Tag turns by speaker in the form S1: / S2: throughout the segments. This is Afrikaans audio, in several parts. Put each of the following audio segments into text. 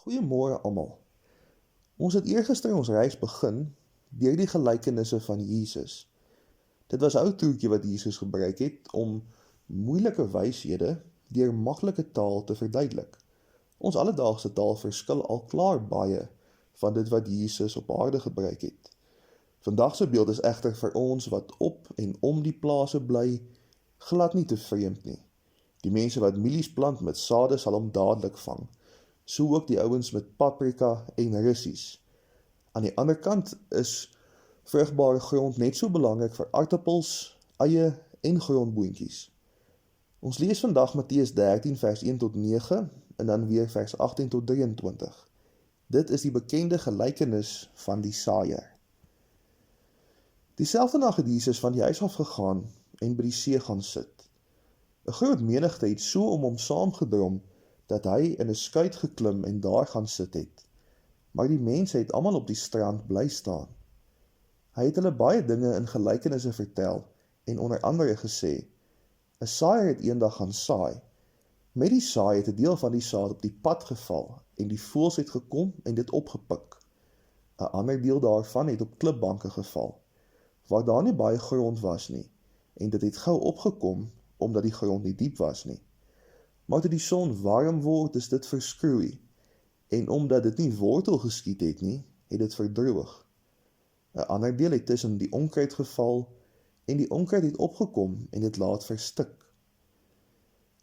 S1: Goeiemôre almal. Ons het eergister ons reis begin deur die gelykenisse van Jesus. Dit was 'n ou toertjie wat Jesus gebruik het om moeilike wyshede deur maklike taal te verduidelik. Ons alledaagse taal verskil al klaar baie van dit wat Jesus op aarde gebruik het. Vandag se beeld is egter vir ons wat op en om die plase bly, glad nie te vreemd nie. Die mense wat mielies plant met sade sal hom dadelik vang, so ook die ouens met paprika en russies. Aan die ander kant is vrugbare grond net so belangrik vir aartappels, eie en grondboontjies. Ons lees vandag Matteus 13 vers 1 tot 9 en dan weer vers 18 tot 23. Dit is die bekende gelykenis van die saaier. Dieselfde nag het Jesus van die huis af gegaan en by die see gaan sit. 'n Groot menigte het so om hom saamgedrom dat hy in 'n skuit geklim en daar gaan sit het. Maar die mense het almal op die strand bly staan. Hy het hulle baie dinge in gelykenisse vertel en onder andere gesê: 'n saaier het eendag gaan saai. Met die saai het 'n deel van die saad op die pad geval en die voëls het gekom en dit opgepik. 'n Ander deel daarvan het op klipbanke geval, waar daar nie baie grond was nie, en dit het gou opgekom omdat die grond nie diep was nie. Maar toe die son warm word, is dit verskroei, en omdat dit nie wortel geskiet het nie, het dit verdroog. 'n Ander deel het tussen die onkruid geval, en die onkruid het opgekom en dit laat verstik.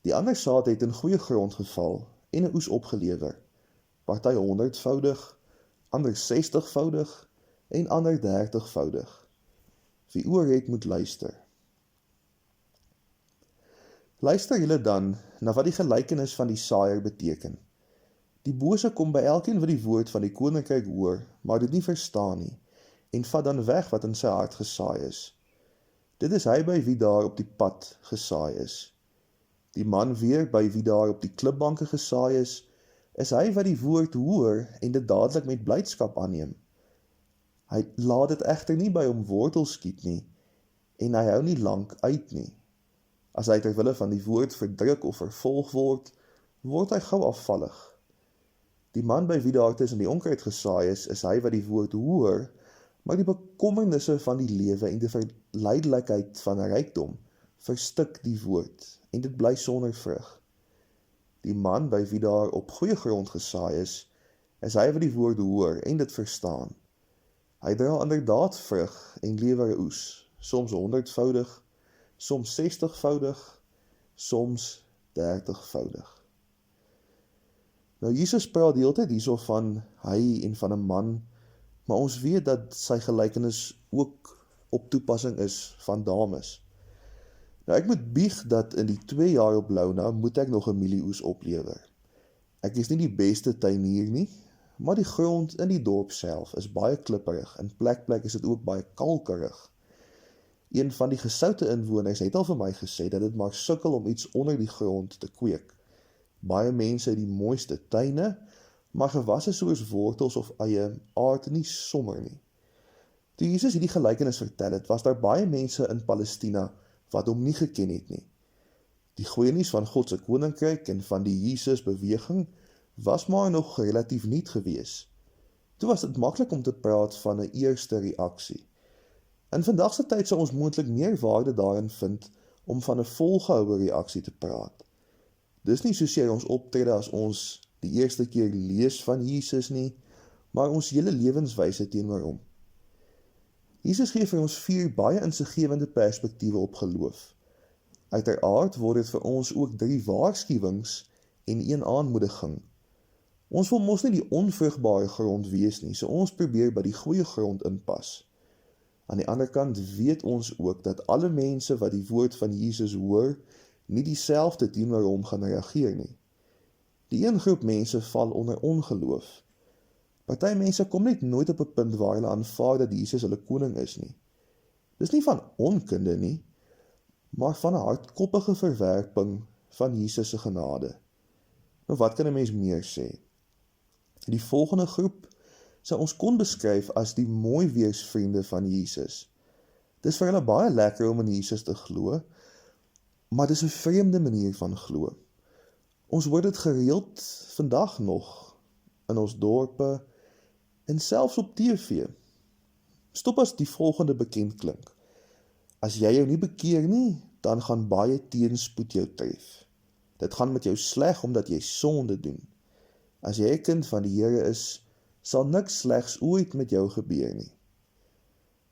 S1: Die ander saad het in goeie grond geval en 'n oes opgelewer, party 100voudig, ander 60voudig en ander 30voudig. Wie oor het, moet luister. Luister julle dan na wat die gelykenis van die saaier beteken. Die bose kom by elkeen wat die woord van die koninkryk hoor, maar dit nie verstaan nie, en vat dan weg wat in sy hart gesaai is. Dit is hy by wie daar op die pad gesaai is. Die man weer by wie daar op die klipbanke gesaai is hy wat die woord hoor en dit dadelik met blydskap aanneem. Hy laat dit egter nie by hom wortel skiet nie, en hy hou nie lank uit nie. As hy ter wille van die woord verdruk of vervolg word hy gou afvallig. Die man by wie daar tussen die onkruid gesaai is hy wat die woord hoor, maar die bekommernisse van die lewe en die verleidelikheid van rykdom verstik die woord, en dit bly sonder vrug. Die man by wie daar op goeie grond gesaai is hy wat die woord hoor en dit verstaan. Hy dra inderdaad vrug en lewer 'n oes, soms 100voudig, soms 60voudig, soms 30voudig. Nou Jesus praat die hele tyd hierso van hy en van 'n man, maar ons weet dat sy gelykenis ook op toepassing is van dames. Nou ek moet bieg dat in die 2 jaar op Louwna moet ek nog 'n mielieoes oplewer. Ek is nie die beste tuinier nie, maar die grond in die dorp self is baie klipperig en plek is dit ook baie kalkerig. Een van die gesoute inwoners het al vir my gesê dat dit maar sukkel om iets onder die grond te kweek. Baie mense het die mooiste tuine, maar gewasse soos wortels of eie aard nie sommer nie. Toe Jesus hierdie gelykenis vertel het, was daar baie mense in Palestina wat hom nie geken het nie. Die goeie nuus van God se koninkryk en van die Jesus beweging was maar nog relatief nuut gewees. Toe was dit maklik om te praat van 'n eerste reaksie. In vandag se tyd sou ons moontlik meer waarde daarin vind om van 'n volgehoue reaksie te praat. Dis nie soseer ons optrede as ons die eerste keer lees van Jesus nie, maar ons hele lewenswyse teenoor hom. Jesus gee vir ons 4 baie insiggewende perspektiewe op geloof. Uiteraard word dit vir ons ook 3 waarskuwings en 1 aanmoediging. Ons wil mos nie die onvrugbare grond wees nie, so ons probeer by die goeie grond inpas. Aan die ander kant weet ons ook dat alle mense wat die woord van Jesus hoor, nie dieselfde teenoor hom gaan reageer nie. Die een groep mense val onder ongeloof. Party mense kom net nooit op 'n punt waar hulle aanvaar dat Jesus hulle koning is nie. Dis nie van onkunde nie, maar van 'n hardkoppige verwerping van Jesus se genade. Nou wat kan 'n mens meer sê? Die volgende groep sou ons kon beskryf as die mooi weersvriende van Jesus. Dis vir hulle baie lekker om in Jesus te glo, maar dis 'n vreemde manier van glo. Ons hoor dit gereeld vandag nog in ons dorpe, en selfs op TV. Stop as die volgende bekend klink. As jy jou nie bekeer nie, dan gaan baie teenspoed jou tref. Dit gaan met jou sleg omdat jy sonde doen. As jy 'n kind van die Here is, sal niks slegs ooit met jou gebeur nie.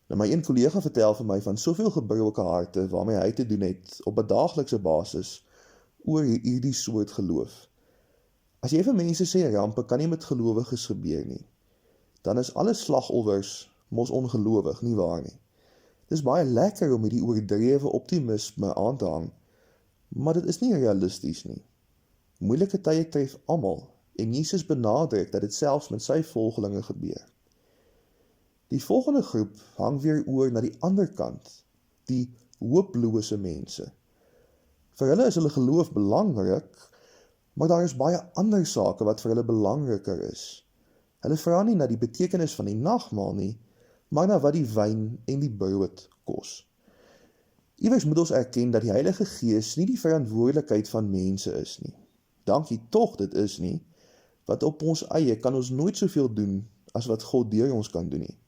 S1: Nou my een kollega vertel vir my van soveel gebroke harte waarmee hy te doen het op 'n daaglikse basis oor hierdie soort geloof. As jy vir mense sê rampe kan nie met gelowiges gebeur nie, dan is alle slagoffers mos ongelowig, nie waar nie. Dis baie lekker om hierdie oordrewe optimisme aan te hang, maar dit is nie realisties nie. Moeilike tye tref almal, en Jesus benadruk dat dit selfs met sy volgelinge gebeur. Die volgende groep hang weer oor na die ander kant, die hooplose mense. Vir hulle is hulle geloof belangrik, maar daar is baie ander sake wat vir hulle belangriker is. Hulle vra nie na die betekenis van die nagmaal nie, maar na wat die wyn en die brood kos. Iewers moet ons erken dat die Heilige Gees nie die verantwoordelikheid van mense is nie. Dankie tog dit is nie, wat op ons eie kan ons nooit soveel doen as wat God deur ons kan doen nie.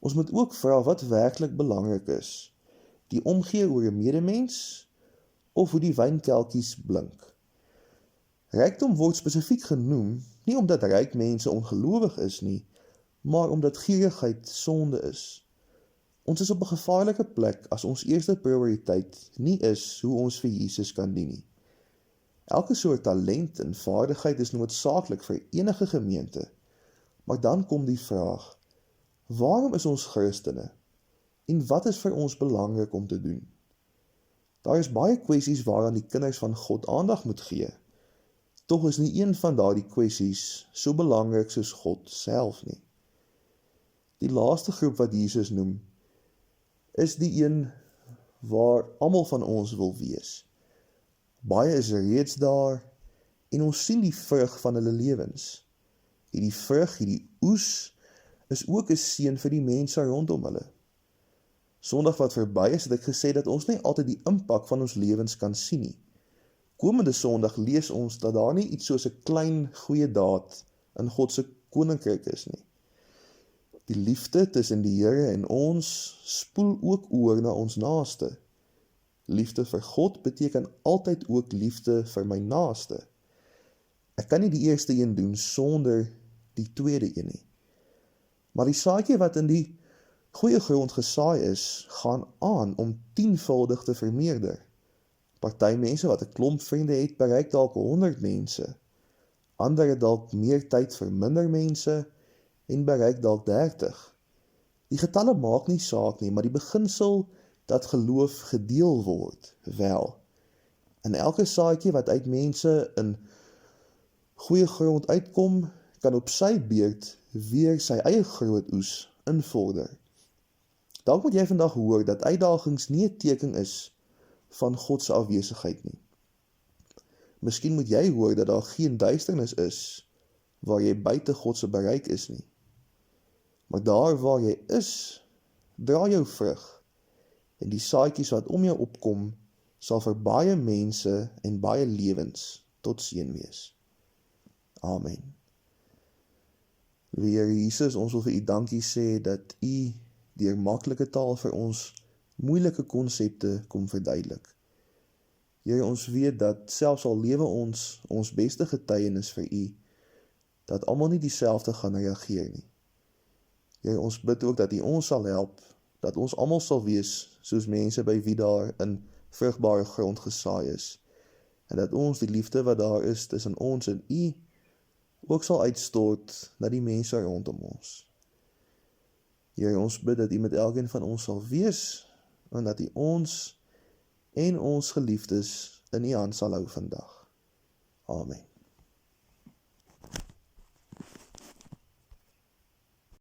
S1: Ons moet ook vra wat werklik belangrik is, die omgee oor 'n medemens, of hoe die wynkelkies blink. Rykdom word spesifiek genoem, nie omdat ryk mense ongelowig is nie, maar omdat gierigheid sonde is. Ons is op 'n gevaarlike plek as ons eerste prioriteit nie is hoe ons vir Jesus kan dien nie. Elke soort talent en vaardigheid is noodsaaklik vir enige gemeente, maar dan kom die vraag, waarom is ons Christene, en wat is vir ons belangrik om te doen? Daar is baie kwessies waaraan die kinders van God aandag moet gee, tog is nie een van daardie kwessies so belangrik soos God self nie. Die laaste groep wat Jesus noem, is die een waar almal van ons wil wees. Baie is reeds daar, en ons sien die vrug van hulle lewens. Hierdie vrug, hierdie oes, is ook 'n seën vir die mense rondom hulle. Sondag wat verby is, het ek gesê dat ons nie altyd die impak van ons lewens kan sien nie. Komende Sondag lees ons dat daar nie iets soos 'n klein goeie daad in God se koninkryk is nie. Die liefde tussen die Here en ons spoel ook oor na ons naaste. Liefde vir God beteken altyd ook liefde vir my naaste. Ek kan nie die eerste een doen sonder die tweede een nie. Maar die saadjie wat in die goeie grond gesaai is, gaan aan om 10voudig te vermeerder. Party mense wat 'n klomp vriende het, bereik dalk 100 mense. Ander het dalk meer tyd vir minder mense en bereik dalk 30. Die getalle maak nie saak nie, maar die beginsel dat geloof gedeel word, wel. En elke saadjie wat uit mense in goeie grond uitkom, kan op sy beurt weer sy eie groot oes invorder. Dalk moet jy vandag hoor dat uitdagings nie 'n teken is van God se afwesigheid nie. Miskien moet jy hoor dat daar geen duisternis is waar jy buite God se bereik is nie. Maar daar waar jy is, dra jou vrug, en die saadjies wat om jou opkom, sal vir baie mense en baie lewens tot seën wees. Amen. Here Jesus, ons wil vir U dankie sê dat U deur maklike taal vir ons moeilike konsepte kom verduidelik. Here, ons weet dat selfs al lewe ons beste getuienis vir U, dat almal nie dieselfde gaan reageer nie. Here, ons bid ook dat U ons sal help, dat ons almal sal wees soos mense by wie daar in vrugbare grond gesaai is, en dat ons die liefde wat daar is tussen ons en U ook sal uitstort na die mense rondom ons. Here, ons bid dat U met elkeen van ons sal wees, en dat U ons en ons geliefdes in U hand sal hou vandag. Amen.